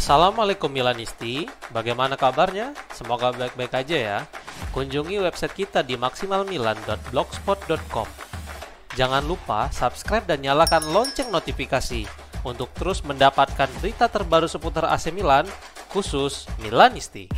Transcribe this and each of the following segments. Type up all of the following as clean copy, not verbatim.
Assalamualaikum Milanisti, bagaimana kabarnya? Semoga baik-baik aja ya. Kunjungi website kita di maksimalmilan.blogspot.com. Jangan lupa subscribe dan nyalakan lonceng notifikasi untuk terus mendapatkan berita terbaru seputar AC Milan, khusus Milanisti.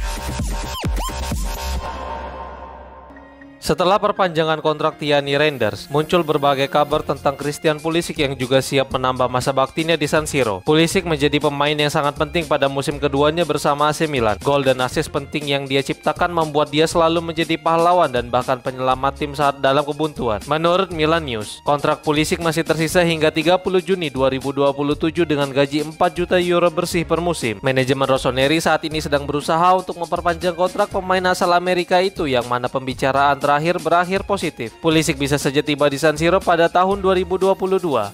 Setelah perpanjangan kontrak Tierney Reinders, muncul berbagai kabar tentang Christian Pulisic yang juga siap menambah masa baktinya di San Siro. Pulisic menjadi pemain yang sangat penting pada musim keduanya bersama AC Milan. Gol dan assist penting yang dia ciptakan membuat dia selalu menjadi pahlawan dan bahkan penyelamat tim saat dalam kebuntuan. Menurut Milan News, kontrak Pulisic masih tersisa hingga 30 Juni 2027 dengan gaji 4 juta euro bersih per musim. Manajemen Rossoneri saat ini sedang berusaha untuk memperpanjang kontrak pemain asal Amerika itu, yang mana pembicaraan terakhir berakhir positif. Pulisic bisa saja tiba di San Siro pada tahun 2022.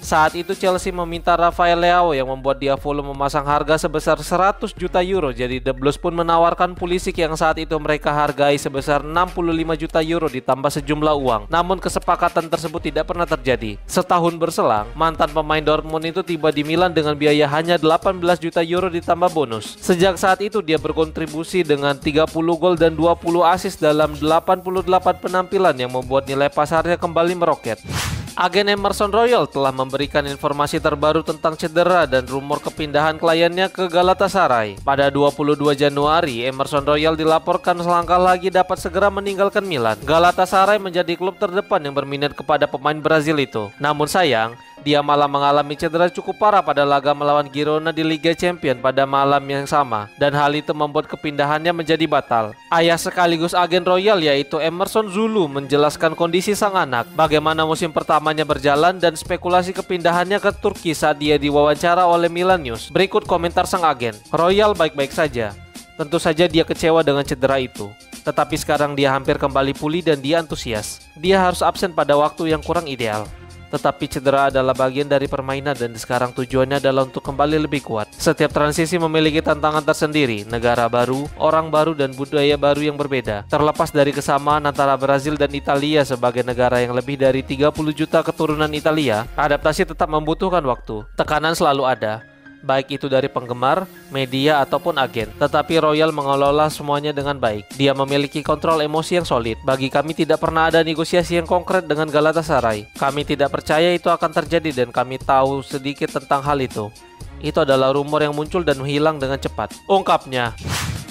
Saat itu Chelsea meminta Rafael Leao yang membuat Diavolo memasang harga sebesar 100 juta euro. Jadi The Blues pun menawarkan Pulisic yang saat itu mereka hargai sebesar 65 juta euro ditambah sejumlah uang. Namun kesepakatan tersebut tidak pernah terjadi. Setahun berselang, mantan pemain Dortmund itu tiba di Milan dengan biaya hanya 18 juta euro ditambah bonus. Sejak saat itu dia berkontribusi dengan 30 gol dan 20 assist dalam 88 penampilan yang membuat nilai pasarnya kembali meroket. Agen Emerson Royal telah memberikan informasi terbaru tentang cedera dan rumor kepindahan kliennya ke Galatasaray. Pada 22 Januari, Emerson Royal dilaporkan selangkah lagi dapat segera meninggalkan Milan. Galatasaray menjadi klub terdepan yang berminat kepada pemain Brazil itu. Namun sayang, dia malah mengalami cedera cukup parah pada laga melawan Girona di Liga Champions pada malam yang sama, dan hal itu membuat kepindahannya menjadi batal. Ayah sekaligus agen Royal yaitu Emerson Zulu menjelaskan kondisi sang anak, bagaimana musim pertamanya berjalan dan spekulasi kepindahannya ke Turki saat dia diwawancara oleh Milan News. Berikut komentar sang agen. Royal baik-baik saja. Tentu saja dia kecewa dengan cedera itu, tetapi sekarang dia hampir kembali pulih dan dia antusias. Dia harus absen pada waktu yang kurang ideal, tetapi cedera adalah bagian dari permainan dan sekarang tujuannya adalah untuk kembali lebih kuat. Setiap transisi memiliki tantangan tersendiri, negara baru, orang baru, dan budaya baru yang berbeda. Terlepas dari kesamaan antara Brazil dan Italia sebagai negara yang lebih dari 30 juta keturunan Italia, adaptasi tetap membutuhkan waktu. Tekanan selalu ada, baik itu dari penggemar, media, ataupun agen. Tetapi Royal mengelola semuanya dengan baik. Dia memiliki kontrol emosi yang solid. Bagi kami tidak pernah ada negosiasi yang konkret dengan Galatasaray. Kami tidak percaya itu akan terjadi dan kami tahu sedikit tentang hal itu. Itu adalah rumor yang muncul dan hilang dengan cepat, ungkapnya.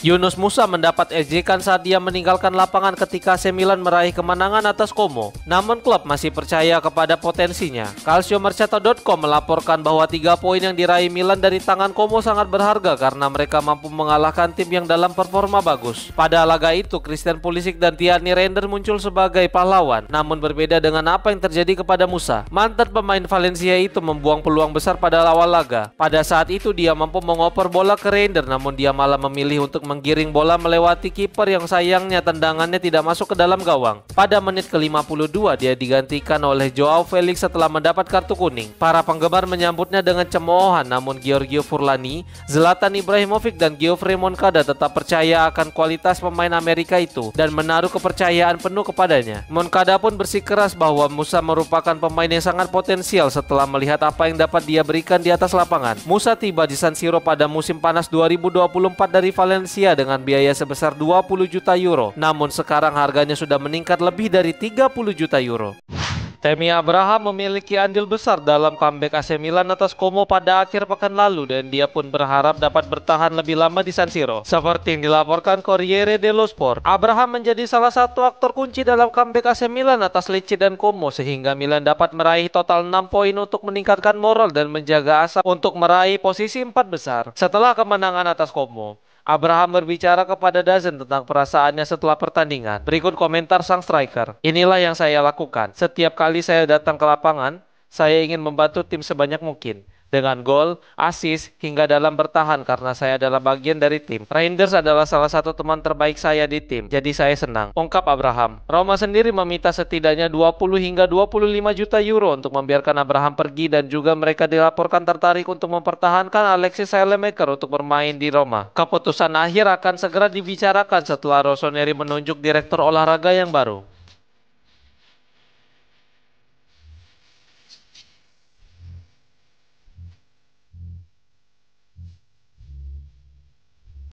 Yunus Musa mendapat ejekan saat dia meninggalkan lapangan ketika AC Milan meraih kemenangan atas Como. Namun klub masih percaya kepada potensinya. Calciomercato.com melaporkan bahwa 3 poin yang diraih Milan dari tangan Como sangat berharga karena mereka mampu mengalahkan tim yang dalam performa bagus. Pada laga itu, Christian Pulisic dan Tierney Reinders muncul sebagai pahlawan. Namun berbeda dengan apa yang terjadi kepada Musa. Mantan pemain Valencia itu membuang peluang besar pada awal laga. Pada saat itu dia mampu mengoper bola ke Reinders, namun dia malah memilih untuk menggiring bola melewati kiper yang sayangnya tendangannya tidak masuk ke dalam gawang. Pada menit ke-52 dia digantikan oleh Joao Felix setelah mendapat kartu kuning. Para penggemar menyambutnya dengan cemoohan, namun Giorgio Furlani, Zlatan Ibrahimovic, dan Geoffrey Moncada tetap percaya akan kualitas pemain Amerika itu dan menaruh kepercayaan penuh kepadanya. Moncada pun bersikeras bahwa Musa merupakan pemain yang sangat potensial setelah melihat apa yang dapat dia berikan di atas lapangan. Musa tiba di San Siro pada musim panas 2024 dari Valencia dengan biaya sebesar 20 juta euro. Namun sekarang harganya sudah meningkat lebih dari 30 juta euro. Tammy Abraham memiliki andil besar dalam comeback AC Milan atas Como pada akhir pekan lalu dan dia pun berharap dapat bertahan lebih lama di San Siro. Seperti yang dilaporkan Corriere dello Sport, Abraham menjadi salah satu aktor kunci dalam comeback AC Milan atas Lecce dan Como sehingga Milan dapat meraih total 6 poin untuk meningkatkan moral dan menjaga asa untuk meraih posisi 4 besar. Setelah kemenangan atas Como, Abraham berbicara kepada DAZN tentang perasaannya setelah pertandingan. Berikut komentar sang striker. Inilah yang saya lakukan. Setiap kali saya datang ke lapangan, saya ingin membantu tim sebanyak mungkin. Dengan gol, assist, hingga dalam bertahan karena saya adalah bagian dari tim. Reinders adalah salah satu teman terbaik saya di tim, jadi saya senang, ungkap Abraham. Roma sendiri meminta setidaknya 20 hingga 25 juta euro untuk membiarkan Abraham pergi dan juga mereka dilaporkan tertarik untuk mempertahankan Alexis Saelemaekers untuk bermain di Roma. Keputusan akhir akan segera dibicarakan setelah Rossoneri menunjuk direktur olahraga yang baru.